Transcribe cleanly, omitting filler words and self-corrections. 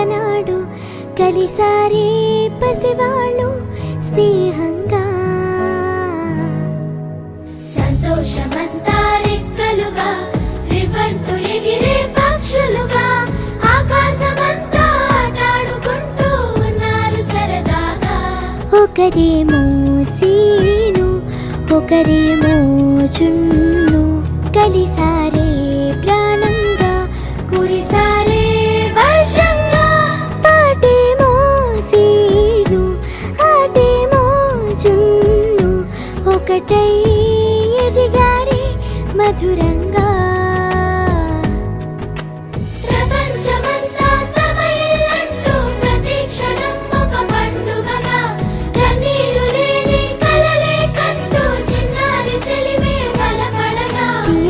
ఒకనాడు కలిసారే పసివాళ్ళు స్నేహంగా. సంతోషమంతా రెక్కలుగా రివ్వంటూ ఎగిరే పక్షులుగా ఆకాశమంతా ఆటాడుకుంటూ ఉన్నారు సరదాగా. ఒకరేమో సీను ఒకరేమో చున్ను కలిసారే ప్రాణంగా కురిసారే వర్షంగా. పాటేమో సీను ఆటేమో చున్ను ఒకటై ఎదిగారే మధురంగా.